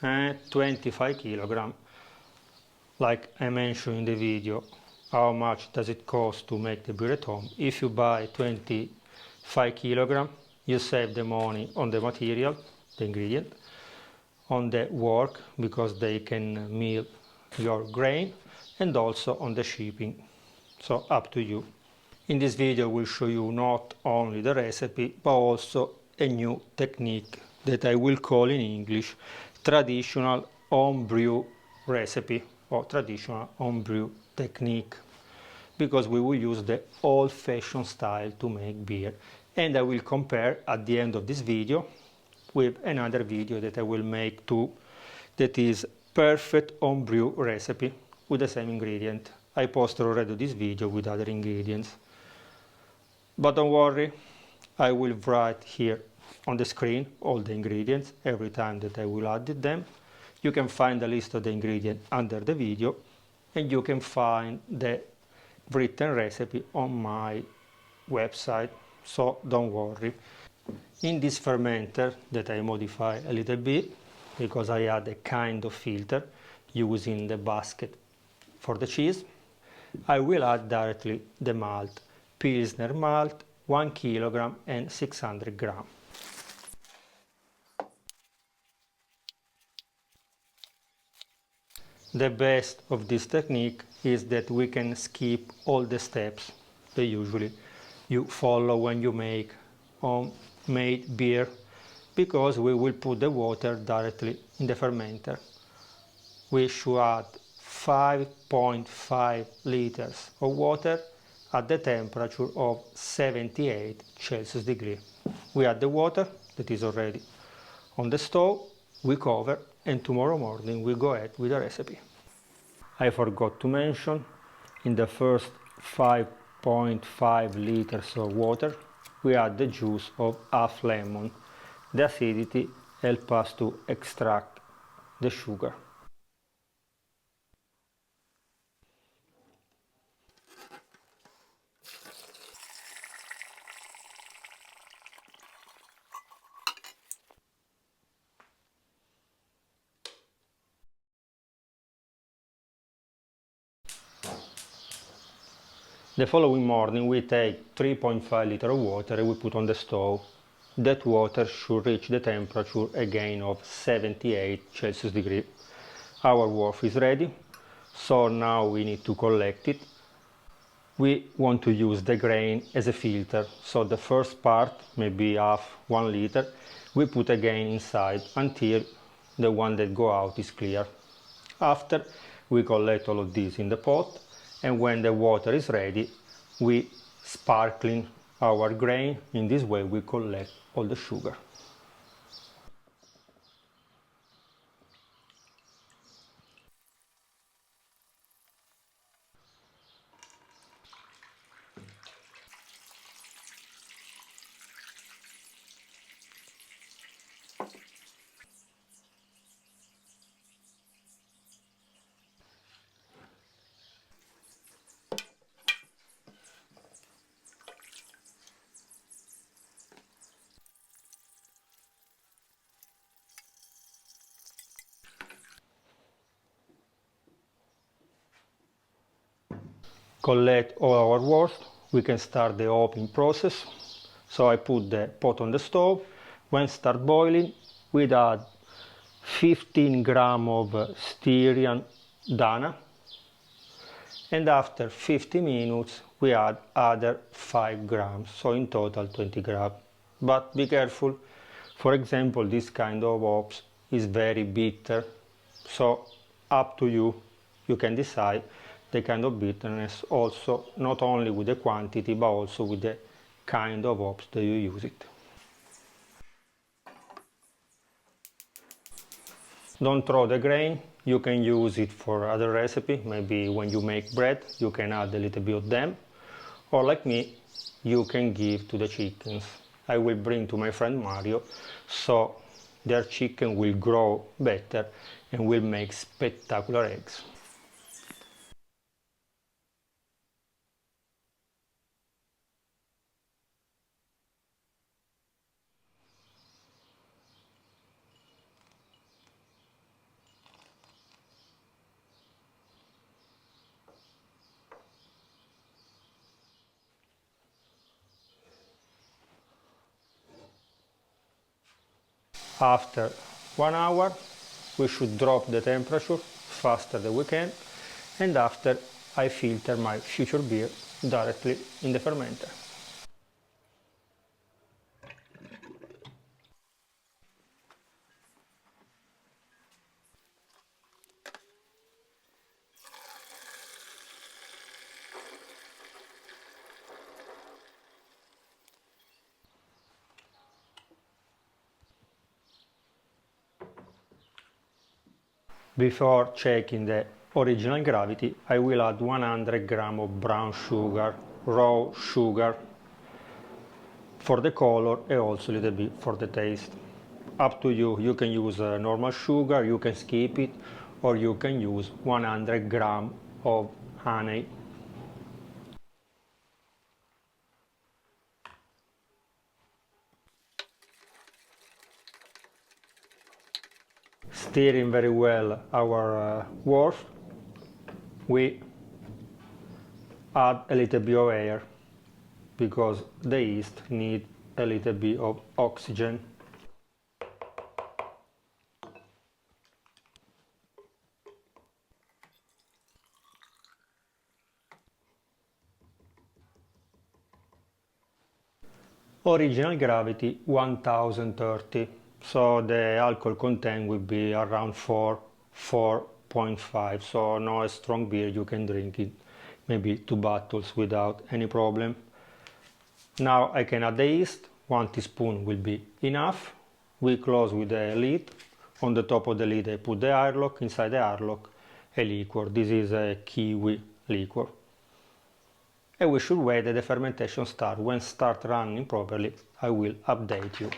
25 kilogram. Like I mentioned in the video, how much does it cost to make the beer at home? If you buy 25 kilogram, you save the money on the material, the ingredient, on the work, because they can mill your grain, and also on the shipping. So up to you. In this video we'll show you not only the recipe, but also a new technique that I will call in English traditional homebrew recipe or traditional homebrew technique, because we will use the old-fashioned style to make beer. And I will compare at the end of this video with another video that I will make too, that is perfect homebrew recipe with the same ingredient. I posted already this video with other ingredients. But don't worry, I will write here on the screen all the ingredients every time that I will add them. You can find the list of the ingredients under the video, and you can find the written recipe on my website, so don't worry. In this fermenter that I modify a little bit, because I add a kind of filter using the basket for the cheese, I will add directly the malt, Pilsner malt, 1 kilogram and 600 gram. The best of this technique is that we can skip all the steps that usually you follow when you make homemade beer, because we will put the water directly in the fermenter. We should add 5.5 liters of water at the temperature of 78 Celsius degree. We add the water that is already on the stove, we cover, and tomorrow morning we go ahead with the recipe. I forgot to mention, in the first 5.5 liters of water we add the juice of half lemon. The acidity helps us to extract the sugar. The following morning we take 3.5 liters of water and we put on the stove. That water should reach the temperature again of 78 Celsius degree. Our wort is ready, so now we need to collect it. We want to use the grain as a filter, so the first part, maybe half 1 liter, we put again inside until the one that go out is clear. After, we collect all of this in the pot, and when the water is ready, we sparkling our grain. In this way we collect all the sugar. Collect all our wort, we can start the opening process. So I put the pot on the stove. When start boiling, we add 15 grams of Styrian Dana, and after 50 minutes we add other 5 grams, so in total 20 grams. But be careful, for example, this kind of hops is very bitter, so up to you, you can decide the kind of bitterness, also not only with the quantity but also with the kind of hops that you use it. Don't throw the grain, you can use it for other recipe, maybe when you make bread you can add a little bit of them, or like me, you can give to the chickens. I will bring to my friend Mario, so their chicken will grow better and will make spectacular eggs. After 1 hour we should drop the temperature faster than we can, and after I filter my future beer directly in the fermenter. Before checking the original gravity, I will add 100 grams of brown sugar, raw sugar, for the color and also a little bit for the taste. Up to you, you can use normal sugar, you can skip it, or you can use 100 grams of honey. Stirring very well our wort, we add a little bit of air because the yeast need a little bit of oxygen. Original gravity 1030, so the alcohol content will be around 4.5, so no strong beer, you can drink it maybe 2 bottles without any problem. Now I can add the yeast, 1 teaspoon will be enough. We close with the lid. On the top of the lid I put the airlock, inside the airlock a liquor. This is a kiwi liquor. And we should wait that the fermentation start. When start running properly, I will update you.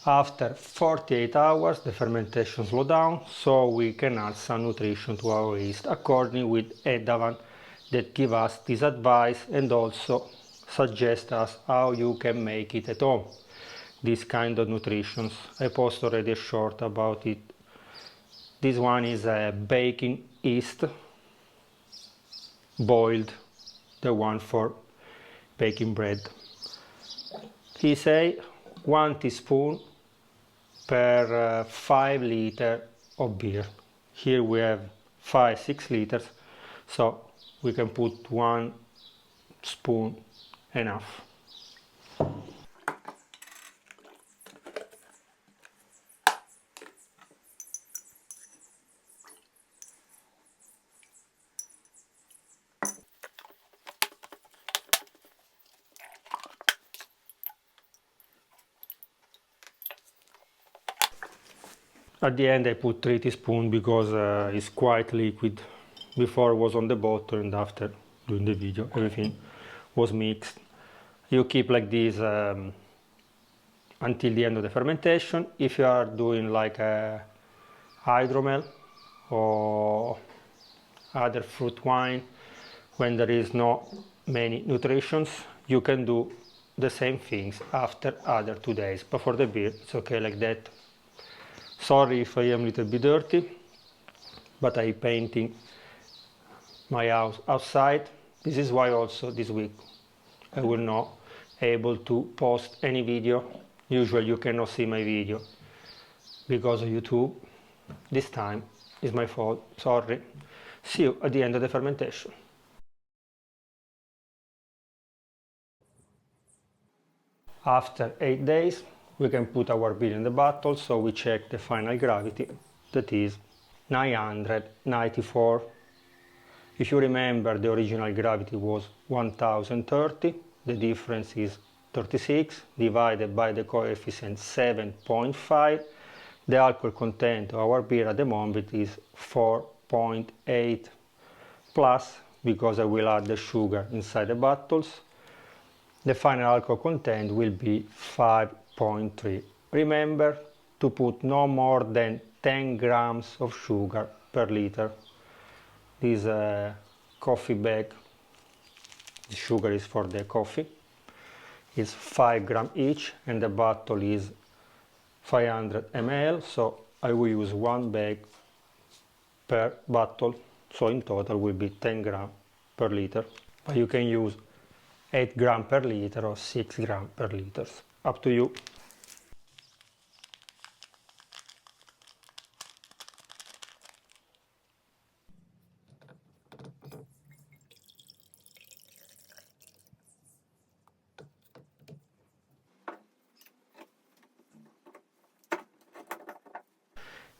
After 48 hours the fermentation slows down, so we can add some nutrition to our yeast according with Edavan, that give us this advice and also suggest us how you can make it at home. This kind of nutrition. I post already a short about it. This one is a baking yeast, boiled, the one for baking bread. He say 1 teaspoon per 5 liters of beer. Here we have 5-6 liters, so we can put 1 spoon enough. At the end I put 3 teaspoons because it's quite liquid. Before it was on the bottle and after doing the video everything was mixed. You keep like this until the end of the fermentation. If you are doing like a hydromel or other fruit wine, when there is not many nutritions, you can do the same things after other 2 days. But for the beer it's okay like that. Sorry if I am a little bit dirty, but I painting my house outside. This is why also this week I will not able to post any video. Usually you cannot see my video because of YouTube. This time is my fault, sorry. See you at the end of the fermentation. After 8 days we can put our beer in the bottle, so we check the final gravity, that is 994. If you remember, the original gravity was 1030, the difference is 36 divided by the coefficient 7.5. The alcohol content of our beer at the moment is 4.8 plus because I will add the sugar inside the bottles. The final alcohol content will be 5.3. Remember to put no more than 10 grams of sugar per liter. This coffee bag, the sugar is for the coffee, is 5 grams each, and the bottle is 500 ml, so I will use one bag per bottle, so in total will be 10 grams per liter. But you can use 8 grams per liter or 6 grams per liter, up to you.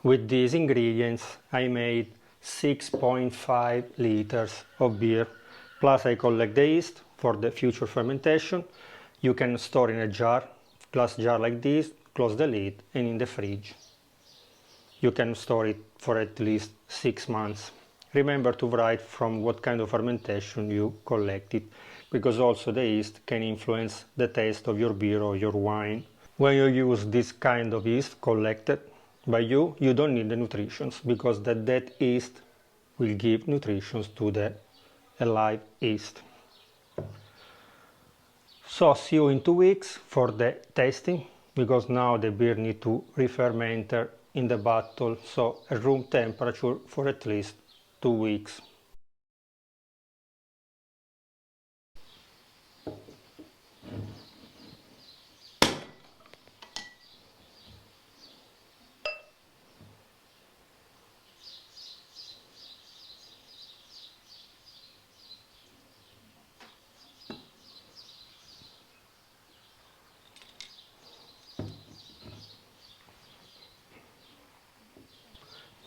With these ingredients I made 6.5 liters of beer, plus I collect the yeast for the future fermentation. You can store in a jar, glass jar like this, close the lid, and in the fridge. You can store it for at least 6 months. Remember to write from what kind of fermentation you collected, because also the yeast can influence the taste of your beer or your wine. When you use this kind of yeast collected by you, you don't need the nutritions, because the dead yeast will give nutritions to the alive yeast. So see you in 2 weeks for the tasting, because now the beer need to re-ferment in the bottle, so at room temperature for at least 2 weeks.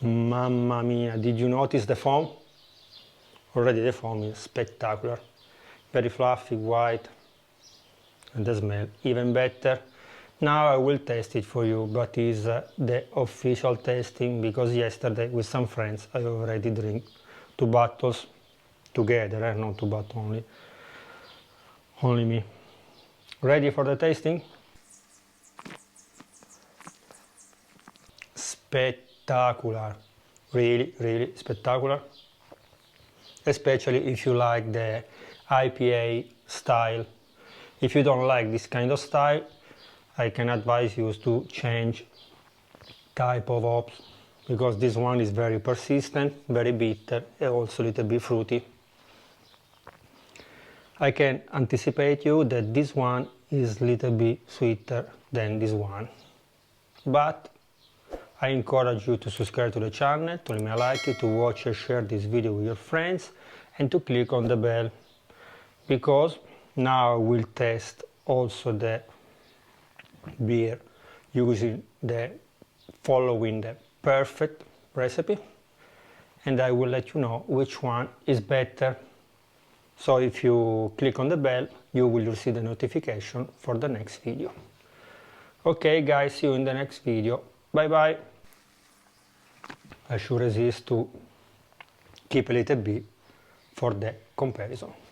Mamma mia, did you notice the foam? Already the foam is spectacular. Very fluffy, white, and the smell even better. Now I will taste it for you, but it's the official tasting, because yesterday with some friends I already drink 2 bottles together, not 2 bottles only me. Ready for the tasting? Spectacular, really spectacular, especially if you like the IPA style. If you don't like this kind of style, I can advise you to change type of hops, because this one is very persistent, very bitter, and also a little bit fruity. I can anticipate you that this one is a little bit sweeter than this one, but I encourage you to subscribe to the channel, to leave me a like, to watch and share this video with your friends, and to click on the bell, because now I will test also the beer following the perfect recipe, and I will let you know which one is better. So if you click on the bell, you will receive the notification for the next video. Okay guys, see you in the next video. Bye bye. I should resist to keep a little bit for the comparison.